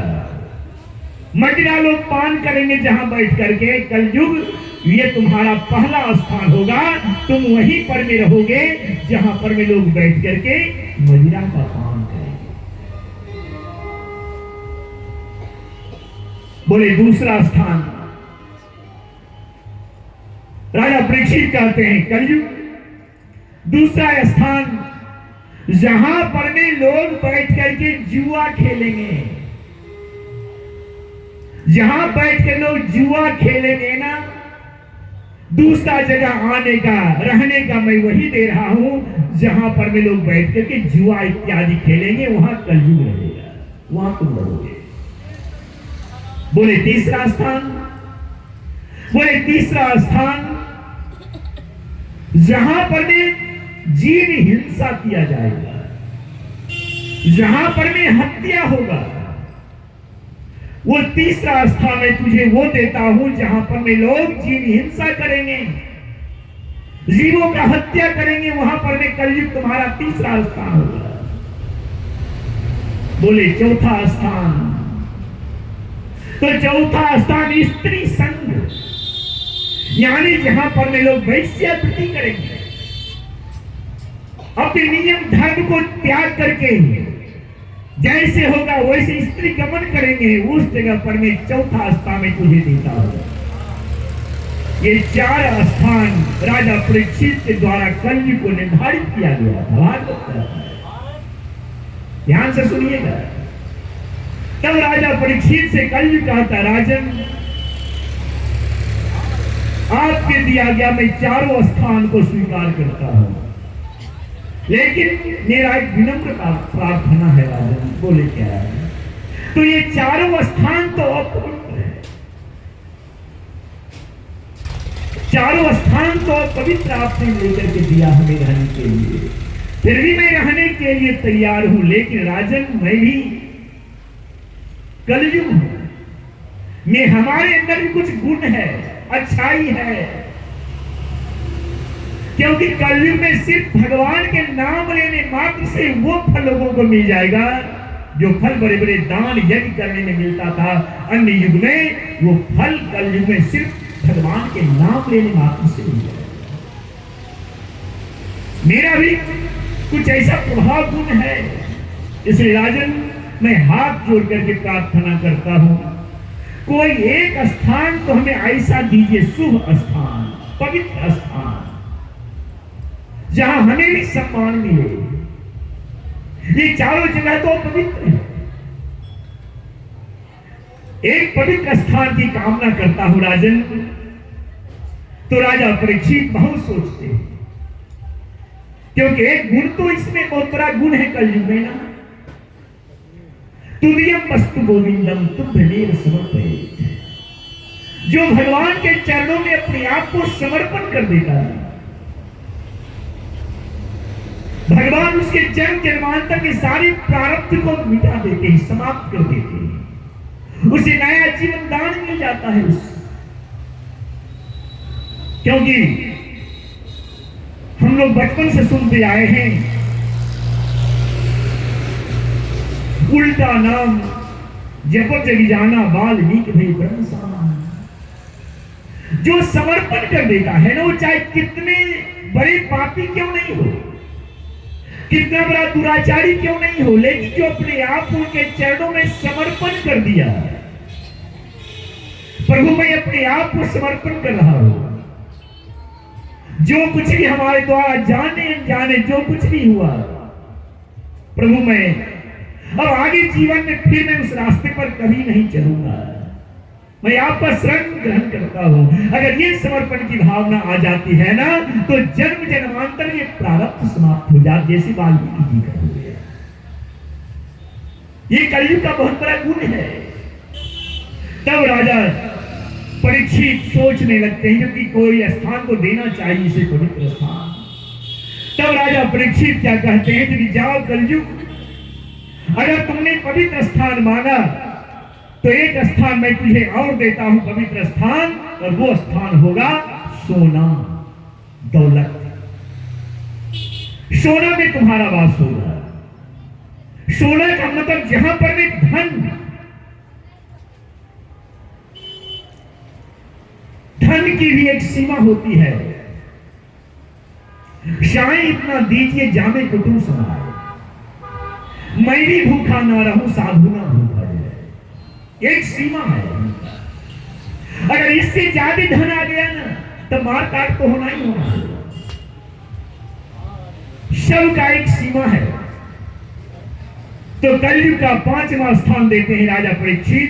मदिरा लोग पान करेंगे जहां बैठ करके, कलयुग ये तुम्हारा पहला स्थान होगा। तुम वहीं पर में रहोगे जहां पर में लोग बैठ करके मदिरा का पान करेंगे। बोले दूसरा स्थान, राजा परीक्षित कहते हैं, कलयुग दूसरा स्थान जहां पर में लोग बैठ करके जुआ खेलेंगे, जहां बैठ के लोग जुआ खेलेंगे ना, दूसरा जगह आने का, रहने का मैं वही दे रहा हूं जहां पर में लोग बैठ करके जुआ इत्यादि खेलेंगे, वहां कलयुग रहेगा, वहां तुम रहोगे। बोले तीसरा स्थान, बोले तीसरा स्थान जहां पर में जीव हिंसा किया जाएगा, जहां पर में हत्या होगा, वो तीसरा स्थान मैं तुझे वो देता हूं जहां पर में लोग जीव हिंसा करेंगे, जीवों का हत्या करेंगे, वहां पर में कलयुग तुम्हारा तीसरा स्थान होगा। बोले चौथा स्थान, तो चौथा स्थान स्त्री संग, यानी जहां पर में लोग वैश्यावृत्ति करेंगे, अपने नियम धर्म को त्याग करके जैसे होगा वैसे स्त्री गमन करेंगे, उस जगह पर मैं चौथा स्थान में तुझे देता हूं। ये 4 स्थान राजा परीक्षित के द्वारा कलयुग को निर्धारित किया गया था। ध्यान से सुनिएगा। तब राजा परीक्षित से कलयुग कहता, राजन आपके दिया गया मैं 4 स्थान को स्वीकार करता हूं, लेकिन मेरा एक विनम्र प्रार्थना है राजन। बोले क्या है? तो ये 4 स्थान तो अपवित्र है, 4 स्थान तो पवित्र आपने लेकर के दिया हमें रहने के लिए, फिर भी मैं रहने के लिए तैयार हूं। लेकिन राजन मैं भी कलयुग हूं, मैं हमारे अंदर भी कुछ गुण है, अच्छाई है, क्योंकि कलयुग में सिर्फ भगवान के नाम लेने मात्र से वो फल लोगों को मिल जाएगा जो फल बड़े बड़े दान यज्ञ करने में मिलता था। अन्य युग में वो फल कलयुग में सिर्फ भगवान के नाम लेने मात्र से मिल जाएगा। मेरा भी कुछ ऐसा प्रभाव गुण है, इसलिए राजन मैं हाथ जोड़ करके प्रार्थना करता हूं, कोई एक स्थान तो हमें ऐसा दीजिए, शुभ स्थान, पवित्र स्थान, जहां हमें भी सम्मान मिले। ये 4 जगह तो पवित्र है, एक पवित्र स्थान की कामना करता हूं राजन। तो राजा परीक्षित बहुत सोचते हैं, क्योंकि एक गुण तो इसमें बहुत बड़ा गुण है कलयुग में ना, तुर्यम वस्तु गोविंदम तुभ्यमेव समर्पयेत्। जो भगवान के चरणों में अपने आप को समर्पण कर देता है, भगवान उसके जन्म जन्मांतर के सारे प्रारब्ध को मिटा देते हैं, समाप्त कर देते हैं, उसे नया जीवन दान मिल जाता है क्योंकि हम लोग बचपन से सुनते आए हैं, उल्टा नाम जपत जगी जाना वाल्मीकि भई ब्रह्म समान। जो समर्पण कर देता है ना, वो चाहे कितने बड़े पापी क्यों नहीं हो, कितना बड़ा दुराचारी क्यों नहीं हो, लेकिन जो अपने आप को उनके चरणों में समर्पण कर दिया, प्रभु मैं अपने आप को समर्पण कर रहा हूं, जो कुछ भी हमारे द्वारा जाने अनजाने जो कुछ भी हुआ, प्रभु मैं अब आगे जीवन में फिर मैं उस रास्ते पर कभी नहीं चलूंगा, मैं आपका शरण ग्रहण करता हूं। अगर ये समर्पण की भावना आ जाती है ना, तो जन्म जन्मांतर ये प्रारब्ध समाप्त हो जाते, जैसे वाल्मीकि जी का हो गया। ये कलयुग का बहुत बड़ा गुण है। तब राजा परीक्षित सोचने लगते हैं कि कोई स्थान को देना चाहिए इसे पवित्र स्थान। तब राजा परीक्षित क्या कहते हैं कि जाओ कलयुग, अगर तुमने पवित्र स्थान मांगा तो एक स्थान मैं तुझे और देता हूं पवित्र स्थान, और वो स्थान होगा सोना दौलत। सोना में तुम्हारा वास होगा। सोना का मतलब जहां पर भी धन की भी एक सीमा होती है। शायद इतना दीजिए जामे कुटुंब समाए, मैं भी भूखा ना रहूं साधु ना भूखा रहे, एक सीमा है। अगर इससे ज्यादा धन आ गया ना, तो मार काट तो होना ही होना। सब का एक सीमा है। तो कलयुग का 5वां स्थान देते हैं राजा परीक्षित,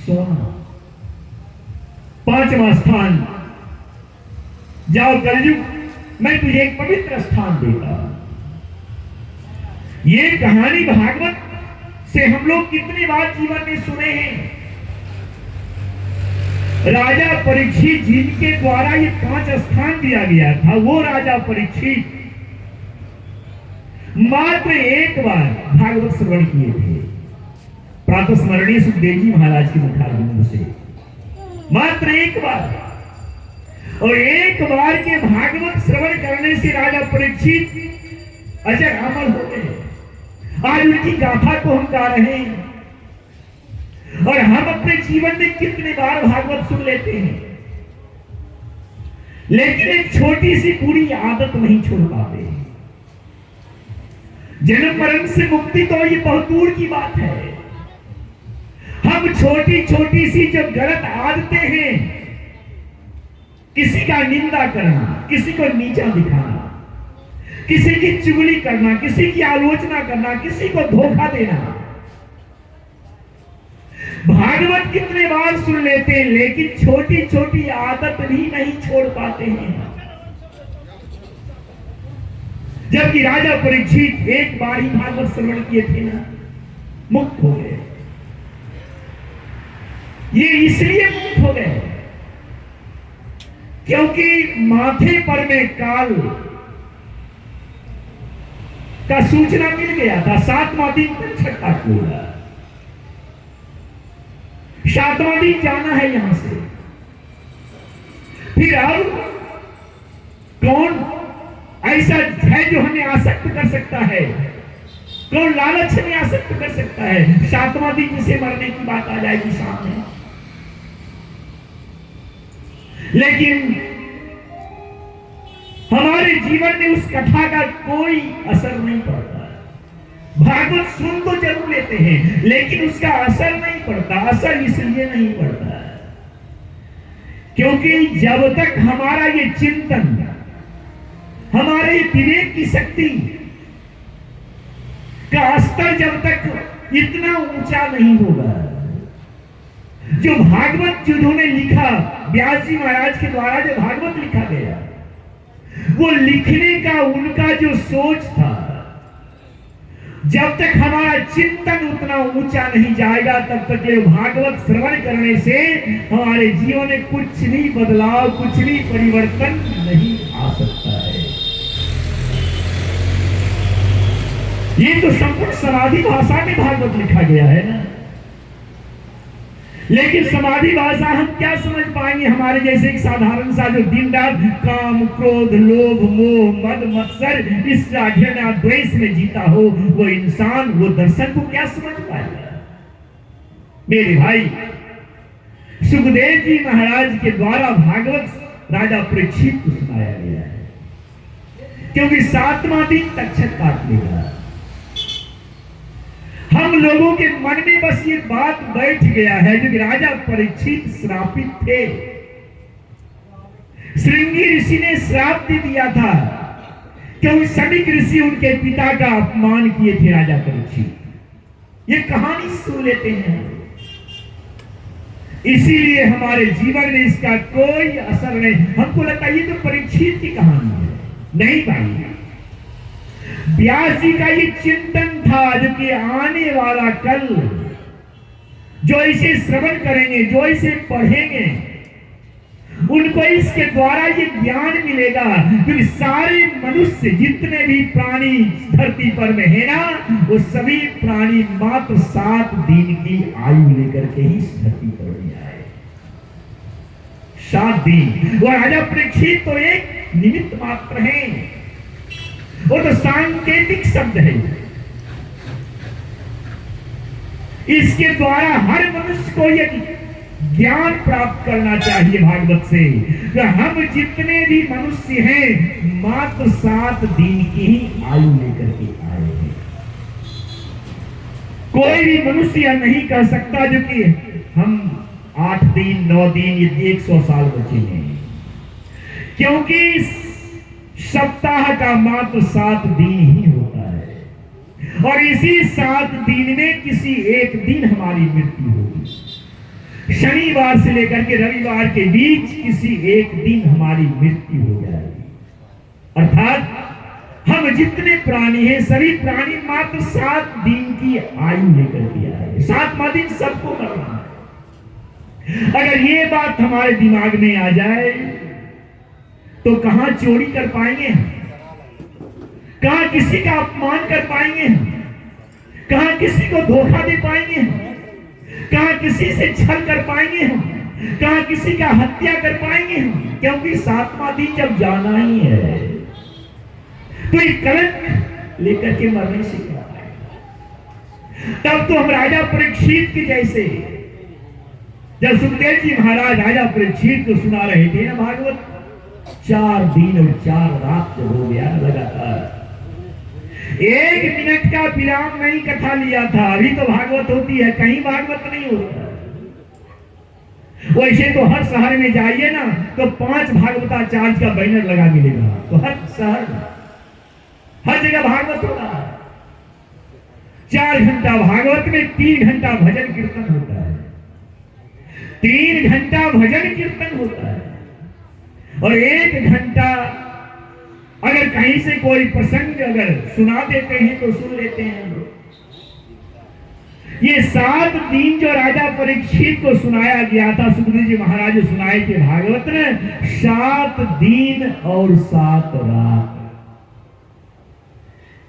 सोना। 5वां स्थान, जाओ कलयुग मैं तुझे एक पवित्र स्थान देता। ये कहानी भागवत से हम लोग कितनी बार जीवन में सुने हैं। राजा परीक्षित जिनके द्वारा ये 5 स्थान दिया गया था, वो राजा परीक्षित मात्र एक बार भागवत श्रवण किए थे, प्रातः स्मरणीय सुखदेव जी महाराज के मुखारबिंद से, मात्र एक बार। और एक बार के भागवत श्रवण करने से राजा परीक्षित अजर अमर हो गए। आज उनकी गाथा को हम गा रहे हैं, और हम अपने जीवन में कितने बार भागवत सुन लेते हैं, लेकिन एक छोटी सी पूरी आदत नहीं छोड़ पाते। जन्म मरण से मुक्ति तो ये बहुत दूर की बात है। हम छोटी छोटी सी जो गलत आदतें हैं, किसी का निंदा करना, किसी को नीचा दिखाना, किसी की चुगली करना, किसी की आलोचना करना, किसी को धोखा देना, भागवत कितने बार सुन लेते हैं, लेकिन छोटी छोटी आदत भी नहीं छोड़ पाते हैं। जबकि राजा परीक्षित एक बार ही भागवत श्रवण किए थे ना, मुक्त हो गए। ये इसलिए मुक्त हो गए क्योंकि माथे पर में काल का सूचना मिल गया था। 7वां दिन तक छठा खोला, 7वां दिन जाना है यहां से। फिर अब कौन ऐसा है जो हमें आसक्त कर सकता है? कौन लालच में आसक्त कर सकता है? 7वां दिन जिसे मरने की बात आ जाएगी सामने। लेकिन हमारे जीवन में उस कथा का कोई असर नहीं पड़ता। भागवत सुन तो जरूर लेते हैं, लेकिन उसका असर नहीं पड़ता। असर इसलिए नहीं पड़ता क्योंकि जब तक हमारा ये चिंतन, हमारे विवेक की शक्ति का स्तर जब तक इतना ऊंचा नहीं होगा, जो भागवत जिन्होंने लिखा, व्यास जी महाराज के द्वारा जो भागवत लिखा गया, वो लिखने का उनका जो सोच था, जब तक हमारा चिंतन उतना ऊंचा नहीं जाएगा तब तक ये भागवत श्रवण करने से हमारे जीवन में कुछ भी बदलाव, कुछ भी परिवर्तन नहीं आ सकता है। ये तो संपूर्ण समाधि भाषा में भागवत लिखा गया है ना। लेकिन समाधि भाषा हम क्या समझ पाएंगे? हमारे जैसे एक साधारण सा जो दिन रात काम, क्रोध, लोभ, मोह, मद, मत्सर इस घृणा द्वेष में जीता हो वो इंसान वो दर्शन को क्या समझ पाएगा? मेरे भाई, सुखदेव जी महाराज के द्वारा भागवत राजा परीक्षित को सुनाया गया है, क्योंकि 7वां दिन तक्षक काट लेगा। हम लोगों के मन में बस ये बात बैठ गया है जो कि राजा परीक्षित श्रापित थे। श्रृंगी ऋषि ने श्राप दे दिया था क्योंकि समीक ऋषि उनके पिता का अपमान किए थे राजा परीक्षित। ये कहानी सुन लेते हैं, इसीलिए हमारे जीवन में इसका कोई असर नहीं। हमको लगता है ये तो परीक्षित की कहानी है, नहीं भाई। व्यास जी का ये चिंतन था जो कि आने वाला कल जो इसे श्रवण करेंगे, जो इसे पढ़ेंगे, उनको इसके द्वारा ये ज्ञान मिलेगा कि सारे मनुष्य जितने भी प्राणी धरती पर में है ना, वो सभी प्राणी मात्र 7 दिन की आयु लेकर के ही इस धरती पर में आए। 7 दिन। वो राजा परीक्षित तो एक निमित्त मात्र है, वो तो सांकेतिक शब्द है। इसके द्वारा हर मनुष्य को यदि ज्ञान प्राप्त करना चाहिए भागवत से, तो हम जितने भी मनुष्य हैं मात्र 7 दिन की ही आयु लेकर के आए हैं। कोई भी मनुष्य यह नहीं कह सकता जो कि हम 8 दिन 9 दिन ये 100 साल बचे हैं, क्योंकि सप्ताह का मात्र 7 दिन ही होता है और इसी 7 दिन में किसी एक दिन हमारी मृत्यु होगी। शनिवार से लेकर के रविवार के बीच किसी एक दिन हमारी मृत्यु हो जाएगी। अर्थात हम जितने प्राणी हैं सभी प्राणी मात्र 7 दिन की आयु लेकर के आए। 7वां दिन सबको मरना है। अगर ये बात हमारे दिमाग में आ जाए तो कहां चोरी कर पाएंगे, कहां किसी का अपमान कर पाएंगे, कहां किसी को धोखा दे पाएंगे, कहां किसी से छल कर पाएंगे, कहां किसी का हत्या कर पाएंगे? क्योंकि 7वां दिन जब जाना ही है तो एक कलंक लेकर के मरने से क्या आएगा। तब तो हम राजा परीक्षित के जैसे, जब सुखदेव जी महाराज राजा परीक्षित को सुना रहे थे ना भागवत, 4 दिन और 4 रात जब हो गया लगातार, 1 मिनट का विराम नहीं कथा लिया था। अभी तो भागवत होती है, कहीं भागवत नहीं होता। वैसे तो हर शहर में जाइए ना तो 5 भागवताचार्य का बैनर लगा मिलेगा, तो हर शहर हर जगह भागवत होता है। 4 घंटा भागवत में 3 घंटा भजन कीर्तन होता है, 3 घंटा भजन कीर्तन होता है और 1 घंटा अगर कहीं से कोई प्रसंग अगर सुना देते हैं तो सुन लेते हैं लोग। ये 7 दिन जो राजा परीक्षित को सुनाया गया था, सुखदेव जी महाराज जो सुनाए थे भागवत में, 7 दिन और 7 रात।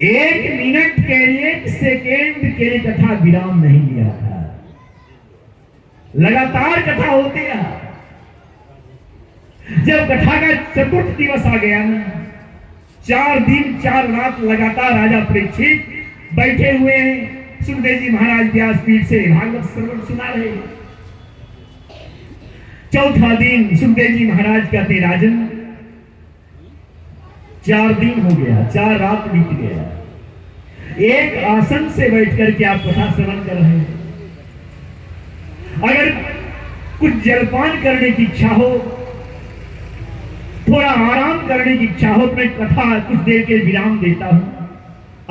1 मिनट के लिए, 1 सेकेंड के लिए कथा विराम नहीं लिया था, लगातार कथा होती रहा। जब कथा का 4th दिवस आ गया ना, 4 दिन 4 रात लगातार राजा परीक्षित बैठे हुए हैं। सुखदेव जी महाराज व्यासपीठ से भागवत श्रवण सुना रहे। 4था दिन सुखदेव जी महाराज कहते, राजन 4 दिन हो गया, 4 रात बीत गया, एक आसन से बैठ करके आप कथा श्रवण कर रहे हैं। अगर कुछ जलपान करने की इच्छा हो, थोड़ा आराम करने की इच्छा हो, तो मैं कथा कुछ देर के विराम देता हूं,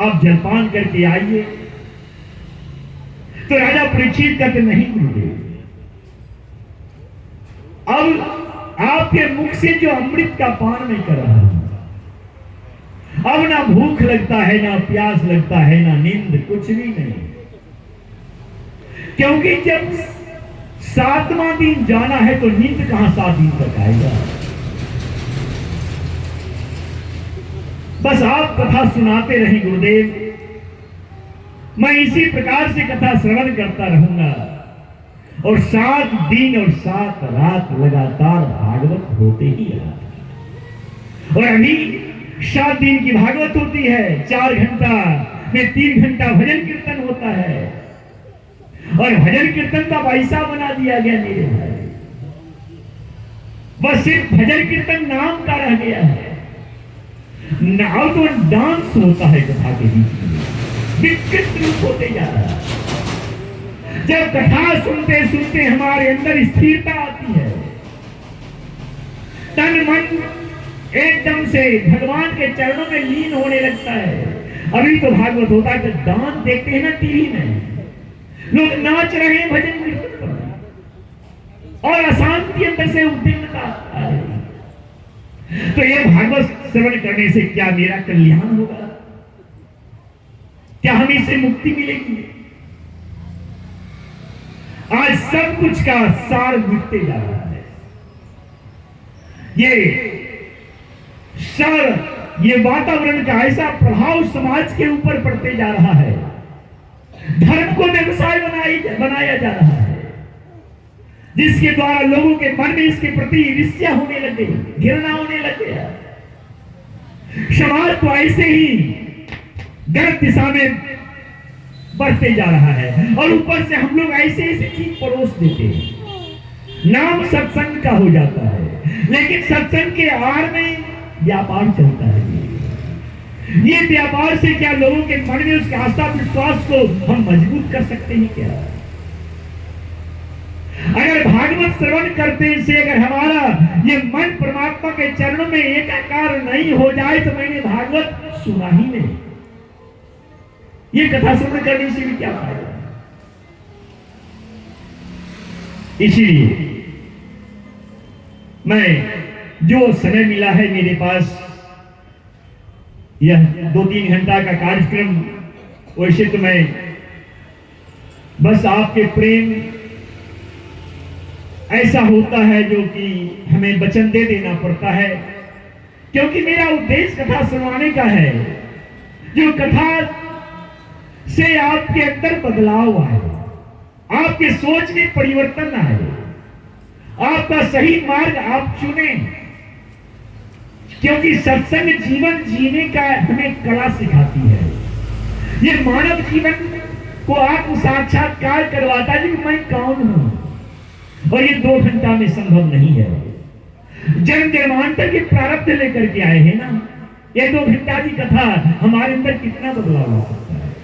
आप जलपान करके आइए। तो राजा परीक्षित कहते, नहीं गुरुदेव, अब आपके मुख से जो अमृत का पान मैं कर रहा हूं, अब ना भूख लगता है, ना प्यास लगता है, ना नींद, कुछ भी नहीं। क्योंकि जब 7वां दिन जाना है तो नींद कहां 7 दिन तक आएगा। बस आप कथा सुनाते रहें गुरुदेव, मैं इसी प्रकार से कथा श्रवण करता रहूंगा और 7 दिन और 7 रात लगातार भागवत होते ही रहा। और अभी 7 दिन की भागवत होती है, 4 घंटा में 3 घंटा भजन कीर्तन होता है। और भजन कीर्तन का पैसा बना दिया गया मेरे भाई, बस सिर्फ भजन कीर्तन नाम का रह गया है। नाव तो डांस होता है कथा के बीच में, विकृत रूप होते जा रहा है। जब कथा सुनते सुनते हमारे अंदर स्थिरता आती है, तन मन एकदम से भगवान के चरणों में लीन होने लगता है। अभी तो भागवत होता है, डांस देखते हैं ना टीवी में, लोग नाच रहे हैं भजन कीर्तन पर और अशांति अंदर से उद्विग्नता आ रही है। तो ये भागवत श्रवण करने से क्या मेरा कल्याण होगा? क्या हमें इससे मुक्ति मिलेगी? आज सब कुछ का सार मिटते जा रहा है। ये वातावरण का ऐसा प्रभाव समाज के ऊपर पड़ते जा रहा है। धर्म को व्यवसाय बनाया जा रहा है, जिसके द्वारा लोगों के मन में इसके प्रति ईर्ष्या होने लगे, घृणा होने लगे। समाज तो ऐसे ही गलत दिशा में बढ़ते जा रहा है और ऊपर से हम लोग ऐसे ऐसे चीज परोस देते हैं। नाम सत्संग का हो जाता है, लेकिन सत्संग के आड़ में व्यापार चलता है। ये व्यापार से क्या लोगों के मन में उसके आस्था विश्वास को हम मजबूत कर सकते हैं क्या? अगर भागवत श्रवण करते से अगर हमारा ये मन परमात्मा के चरणों में एकाकार नहीं हो जाए तो मैंने भागवत सुना ही नहीं। ये कथा श्रवण करने से भी क्या फायदा? इसलिए मैं जो समय मिला है मेरे पास, यह 2-3 घंटा का कार्यक्रम, वैसे तो मैं बस आपके प्रेम ऐसा होता है जो कि हमें वचन दे देना पड़ता है, क्योंकि मेरा उद्देश्य कथा सुनाने का है। जो कथा से आपके अंदर बदलाव आए, आपके सोच में परिवर्तन आए, आपका सही मार्ग आप चुने, क्योंकि सत्संग जीवन जीने का हमें कला सिखाती है। ये मानव जीवन को आत्म साक्षात्कार करवाता है कि मैं कौन हूं, और ये 2 घंटा में संभव नहीं है। जन्म जन्मांतर के प्रारब्ध लेकर के आए हैं ना, ये 2 घंटा की कथा हमारे अंदर कितना बदलाव ला सकता है।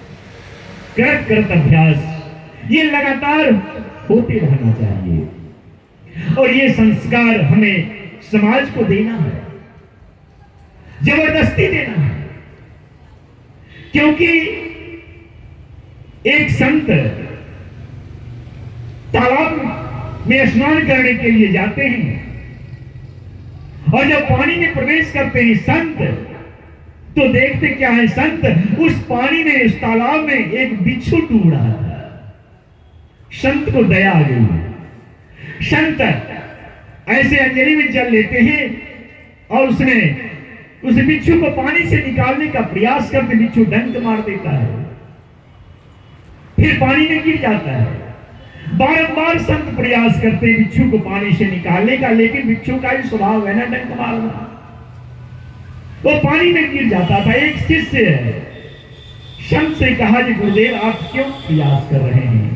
करत करत अभ्यास ये लगातार होते रहना चाहिए, और ये संस्कार हमें समाज को देना है, जबरदस्ती देना है। क्योंकि एक संत तालाब में स्नान करने के लिए जाते हैं, और जब पानी में प्रवेश करते हैं संत, तो देखते क्या है, संत उस पानी में, उस तालाब में एक बिच्छू डूब रहा था। संत को दया आ गई। संत ऐसे अंजलि में जल लेते हैं और उसमें उस बिच्छू को पानी से निकालने का प्रयास करते, बिच्छू डंक मार देता है, फिर पानी में गिर जाता है। बारंबार संत प्रयास करते हैं बिच्छू को पानी से निकालने का, लेकिन बिच्छू का ही स्वभाव है ना डंक मारना, वो पानी में गिर जाता था। एक शिष्य संत से कहा कि गुरुदेव आप क्यों प्रयास कर रहे हैं?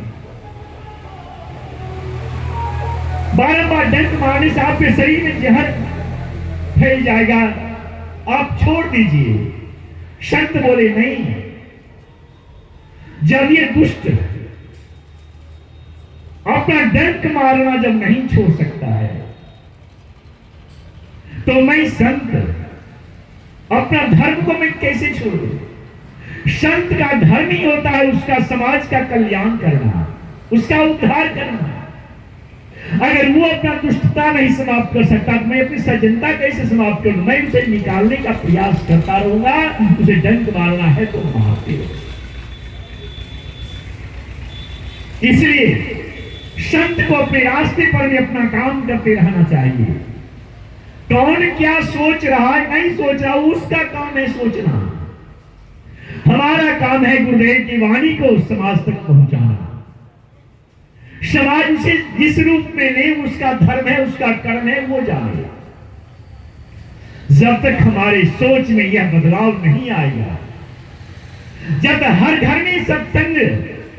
बारंबार डंक मारने से आपके शरीर में जहर फैल जाएगा, आप छोड़ दीजिए। संत बोले नहीं, जब ये दुष्ट अपना डंक मारना जब नहीं छोड़ सकता है, तो मैं संत अपना धर्म को मैं कैसे छोड़ दूं? संत का धर्म ही होता है उसका समाज का कल्याण करना, उसका उद्धार करना। अगर वो अपना दुष्टता नहीं समाप्त कर सकता तो मैं अपनी सज्जनता कैसे समाप्त करूं? मैं उसे निकालने का प्रयास करता रहूंगा। उसे डंक मारना है तो मारते रहो। इसलिए संत को अपने रास्ते पर भी अपना काम करते रहना चाहिए। कौन क्या सोच रहा है नहीं सोच रहा, उसका काम है सोचना। हमारा काम है गुरुदेव की वाणी को समाज तक पहुंचाना। समाज उसे जिस रूप में ले, उसका धर्म है, उसका कर्म है, वो जाने। जब तक हमारे सोच में यह बदलाव नहीं आएगा, जब तक हर घर में सत्संग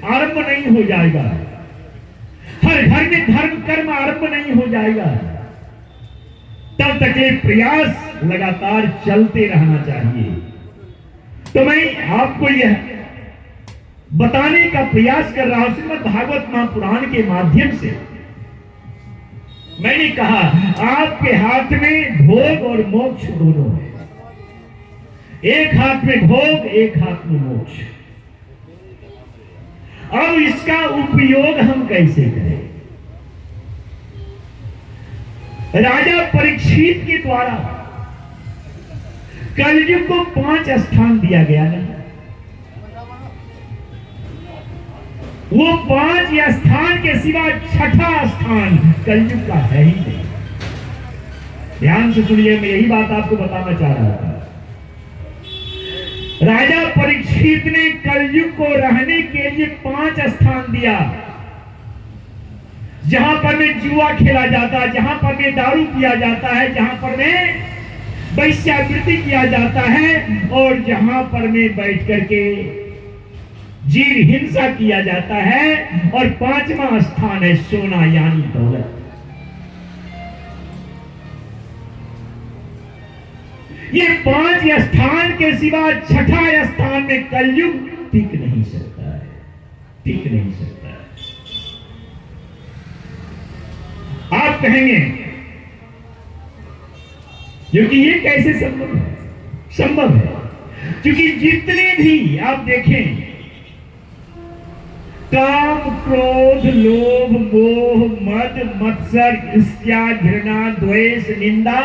आरंभ नहीं हो जाएगा, हर घर में धर्म कर्म आरंभ नहीं हो जाएगा, तब तक ये प्रयास लगातार चलते रहना चाहिए। तो मैं आपको यह बताने का प्रयास कर रहा हूं श्रीमद् भागवत महापुराण के माध्यम से। मैंने कहा आपके हाथ में भोग और मोक्ष दोनों है। एक हाथ में भोग, एक हाथ में मोक्ष। अब इसका उपयोग हम कैसे करें? राजा परीक्षित के द्वारा कलयुग को 5 स्थान दिया गया ना। वो 5 स्थान के सिवा छठा स्थान कलयुग का है ही नहीं। ध्यान से सुनिए, मैं यही बात आपको बताना चाह रहा था। राजा परीक्षित ने कलयुग को रहने के लिए 5 स्थान दिया। जहां पर में जुआ खेला जाता है, जहां पर में दारू पिया जाता है, जहां पर में वैश्यावृत्ति किया जाता है, और जहां पर में बैठ करके जीव हिंसा किया जाता है, और 5वां स्थान है सोना यानी दौलत। ये 5 स्थान के सिवा छठा स्थान में कलयुग टिक नहीं सकता है, टिक नहीं सकता है। आप कहेंगे क्योंकि ये कैसे संभव है? संभव है क्योंकि जितने भी आप देखें, काम, क्रोध, लोभ, मोह, मद, मत्सर, ईर्ष्या, घृणा, द्वेष, निंदा,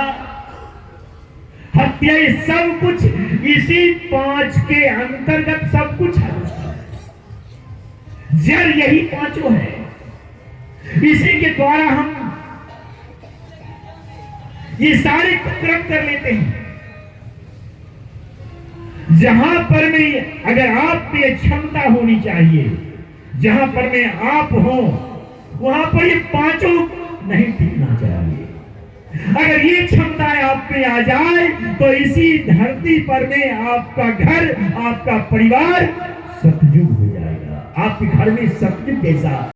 हत्या, ये सब कुछ इसी 5 के अंतर्गत सब कुछ है। जड़ यही 5 है। इसी के द्वारा हम ये सारे कुकर्म कर लेते हैं। जहां पर में अगर आप में क्षमता होनी चाहिए, जहां पर में आप हो, वहां पर ये 5 नहीं टिकना चाहिए। अगर ये क्षमताएं आप में आ जाए तो इसी धरती पर में आपका घर, आपका परिवार सतयुग हो जाएगा। आपके घर में सतयुग जैसा